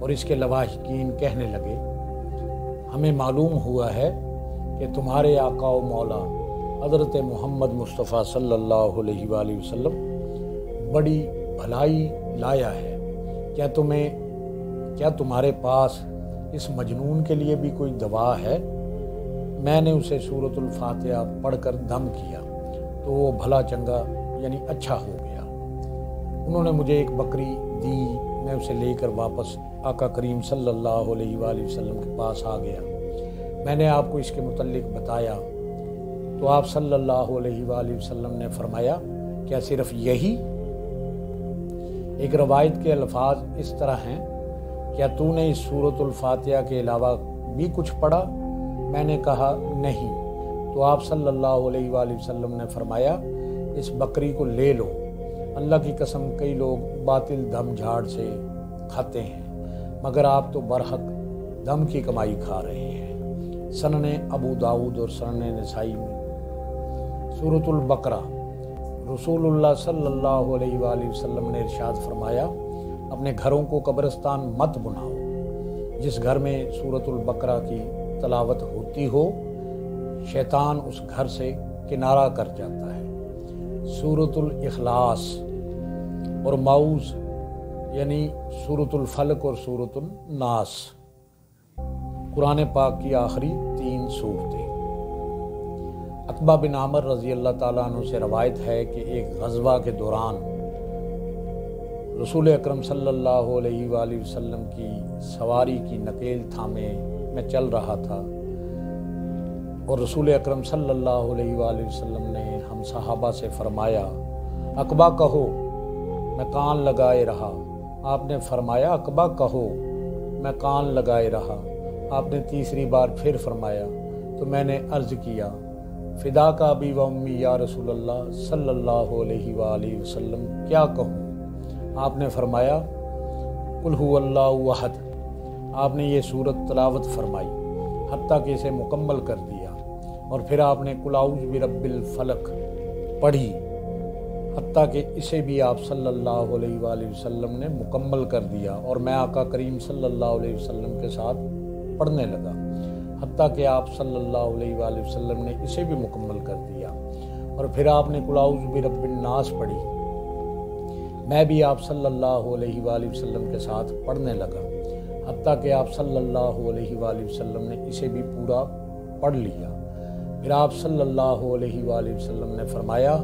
اور اس کے لواحقین کہنے لگے ہمیں معلوم ہوا ہے کہ تمہارے آقا و مولا حضرت محمد مصطفیٰ صلی اللہ علیہ وآلہ وسلم بڑی بھلائی لایا ہے، کیا تمہارے پاس اس مجنون کے لیے بھی کوئی دوا ہے؟ میں نے اسے سورۃ الفاتحہ پڑھ کر دم کیا تو وہ بھلا چنگا یعنی اچھا ہو گیا۔ انہوں نے مجھے ایک بکری دی، میں اسے لے کر واپس آقا کریم صلی اللہ علیہ وآلہ وسلم کے پاس آ گیا۔ میں نے آپ کو اس کے متعلق بتایا تو آپ صلی اللہ علیہ وآلہ وسلم نے فرمایا کیا صرف یہی؟ ایک روایت کے الفاظ اس طرح ہیں، کیا تو نے اس سورۃ الفاتحہ کے علاوہ بھی کچھ پڑھا؟ میں نے کہا نہیں۔ تو آپ صلی اللہ علیہ وآلہ وسلم نے فرمایا اس بکری کو لے لو، اللہ کی قسم کئی لوگ باطل دم جھاڑ سے کھاتے ہیں مگر آپ تو برحق دم کی کمائی کھا رہے ہیں۔ سنن ابو داؤد اور سنن نسائی میں سورۃ البقرہ رسول اللہ صلی اللہ علیہ وآلہ وسلم نے ارشاد فرمایا اپنے گھروں کو قبرستان مت بناؤ، جس گھر میں سورۃ البقرہ کی تلاوت ہوتی ہو شیطان اس گھر سے کنارہ کر جاتا ہے۔ سورۃ الاخلاص اور معوذ یعنی سورۃ الفلق اور سورۃ الناس قرآن پاک کی آخری 3 صورتیں۔ عقبہ بن عامر رضی اللہ تعالیٰ عنہ سے روایت ہے کہ ایک غزوہ کے دوران رسول اکرم صلی اللہ علیہ وآلہ وسلم کی سواری کی نکیل تھامے میں چل رہا تھا اور رسول اکرم صلی اللہ علیہ وآلہ وسلم نے ہم صحابہ سے فرمایا عقبہ کہو، میں کان لگائے رہا۔ آپ نے فرمایا عقبہ کہو، میں کان لگائے رہا۔ آپ نے تیسری بار پھر فرمایا تو میں نے عرض کیا فدا کا ابی و امی یا رسول اللہ صلی اللہ علیہ وآلہ وسلم کیا کہوں؟ آپ نے فرمایا قل هو اللہ احد۔ آپ نے یہ سورت تلاوت فرمائی حتیٰ کہ اسے مکمل کر دیا اور پھر آپ نے قل اعوذ برب الفلق پڑھی حتیٰ کہ اسے بھی آپ صلی اللہ علیہ وآلہ وسلم نے مکمل کر دیا اور میں آقا کریم صلی اللہ علیہ وسلم کے ساتھ پڑھنے لگا حتیٰ کہ آپ صلی اللہ علیہ وآلہ وسلم نے اسے بھی مکمل کر دیا اور پھر آپ نے قل اعوذ برب الناس پڑھی، میں بھی آپ صلی اللہ علیہ وآلہ وسلم کے ساتھ پڑھنے لگا حتیٰ کہ آپ صلی اللہ علیہ وآلہ وسلم نے اسے بھی پورا پڑھ لیا۔ پھر آپ صلی اللہ علیہ وآلہ وسلم نے فرمایا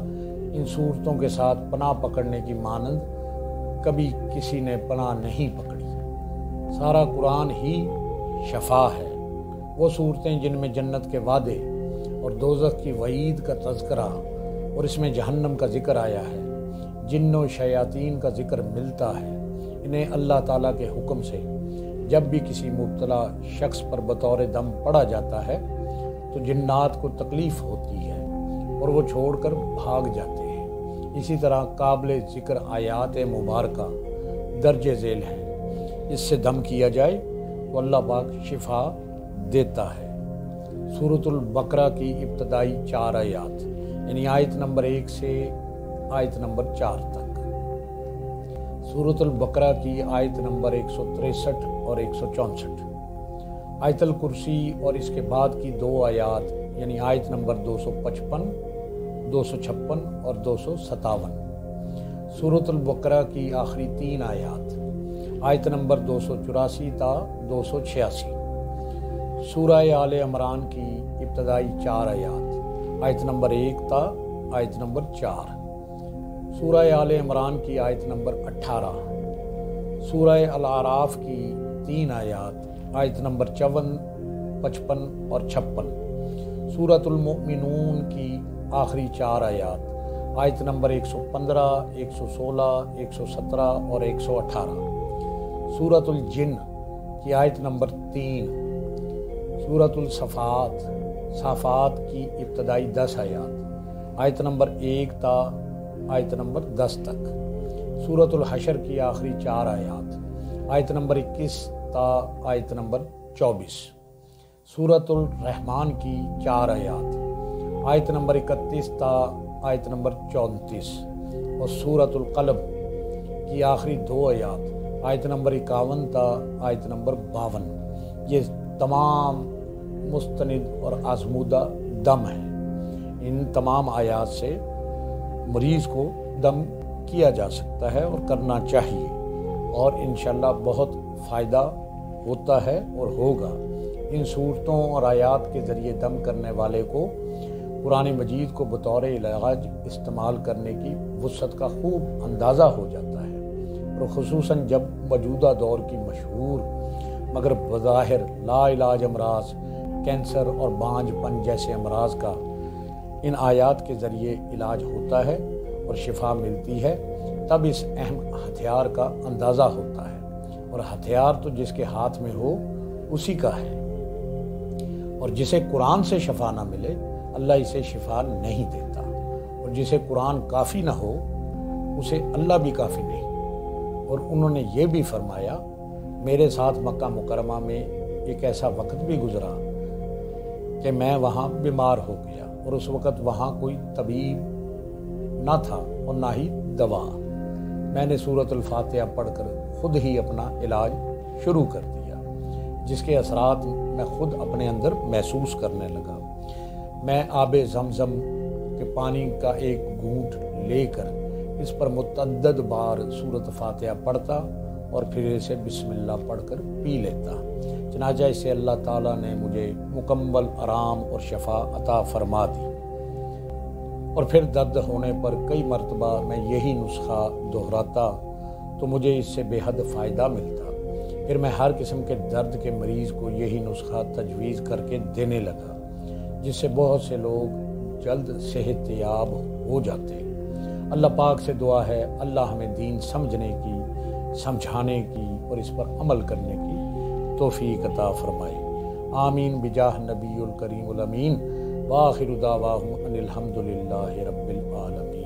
ان صورتوں کے ساتھ پناہ پکڑنے کی مانند کبھی کسی نے پناہ نہیں پکڑی۔ سارا قرآن ہی شفا ہے۔ وہ صورتیں جن میں جنت کے وعدے اور دوزخ کی وعید کا تذکرہ اور اس میں جہنم کا ذکر آیا ہے، جن و شیاطین کا ذکر ملتا ہے، انہیں اللہ تعالیٰ کے حکم سے جب بھی کسی مبتلا شخص پر بطور دم پڑا جاتا ہے تو جنات کو تکلیف ہوتی ہے اور وہ چھوڑ کر بھاگ جاتے ہیں۔ اسی طرح قابل ذکر آیات مبارکہ درج ذیل ہیں، اس سے دم کیا جائے تو اللہ پاک شفا دیتا ہے۔ سورۃ البقرہ کی ابتدائی 4 آیات یعنی آیت نمبر 1 سے آیت نمبر 4 تک، سورۃ البقرہ کی آیت نمبر 163 اور 164، آیت الکرسی اور اس کے بعد کی 2 آیات یعنی آیت نمبر 255، 256 اور 257، سورۃ البقرہ کی آخری 3 آیات آیت نمبر 284 تا 286، سورہ آل عمران کی ابتدائی 4 آیات آیت نمبر 1 تا آیت نمبر 4، سورہ آل عمران کی آیت نمبر 18، سورہ الاعراف کی 3 آیات آیت نمبر 54، 55 اور 56، سورۃ المؤمنون کی آخری 4 آیات آیت نمبر 115، 116، 117 اور 118، سورۃ الجن کی آیت نمبر 3، سورۃ صافات کی ابتدائی 10 آیات آیت نمبر 1 تا آیت نمبر 10 تک، سورۃ الحشر کی آخری 4 آیات آیت نمبر 21 تا آیت نمبر 24، سورۃ الرحمن کی 4 آیات آیت نمبر 31 تا آیت نمبر 34 اور سورۃ القلم کی آخری 2 آیات آیت نمبر 51 تا آیت نمبر 52، یہ تمام مستند اور آزمودہ دم ہیں۔ ان تمام آیات سے مریض کو دم کیا جا سکتا ہے اور کرنا چاہیے، اور انشاءاللہ بہت فائدہ ہوتا ہے اور ہوگا۔ ان صورتوں اور آیات کے ذریعے دم کرنے والے کو قرآن مجید کو بطور علاج استعمال کرنے کی وسعت کا خوب اندازہ ہو جاتا ہے، اور خصوصاً جب موجودہ دور کی مشہور مگر بظاہر لا علاج امراض، کینسر اور بانجھ پن جیسے امراض کا ان آیات کے ذریعے علاج ہوتا ہے اور شفا ملتی ہے، تب اس اہم ہتھیار کا اندازہ ہوتا ہے، اور ہتھیار تو جس کے ہاتھ میں ہو اسی کا ہے، اور جسے قرآن سے شفا نہ ملے اللہ اسے شفا نہیں دیتا، اور جسے قرآن کافی نہ ہو اسے اللہ بھی کافی نہیں۔ اور انہوں نے یہ بھی فرمایا، میرے ساتھ مکہ مکرمہ میں ایک ایسا وقت بھی گزرا کہ میں وہاں بیمار ہو گیا، اور اس وقت وہاں کوئی طبیب نہ تھا اور نہ ہی دوا۔ میں نے سورۃ الفاتحہ پڑھ کر خود ہی اپنا علاج شروع کر دیا، جس کے اثرات میں خود اپنے اندر محسوس کرنے لگا۔ میں آب زمزم کے پانی کا ایک گھونٹ لے کر اس پر متعدد بار سورۃ فاتحہ پڑھتا اور پھر اسے بسم اللہ پڑھ کر پی لیتا، چنانچہ اس سے اللہ تعالیٰ نے مجھے مکمل آرام اور شفا عطا فرما دی۔ اور پھر درد ہونے پر کئی مرتبہ میں یہی نسخہ دہراتا تو مجھے اس سے بے حد فائدہ ملتا۔ پھر میں ہر قسم کے درد کے مریض کو یہی نسخہ تجویز کر کے دینے لگا، جس سے بہت سے لوگ جلد صحت یاب ہو جاتے۔ اللہ پاک سے دعا ہے اللہ ہمیں دین سمجھنے کی، سمجھانے کی اور اس پر عمل کرنے کی توفیق عطا فرمائے۔ آمین بجاہ نبی الکریم الامین، وآخر دعواہم ان الحمد للہ رب العالمین۔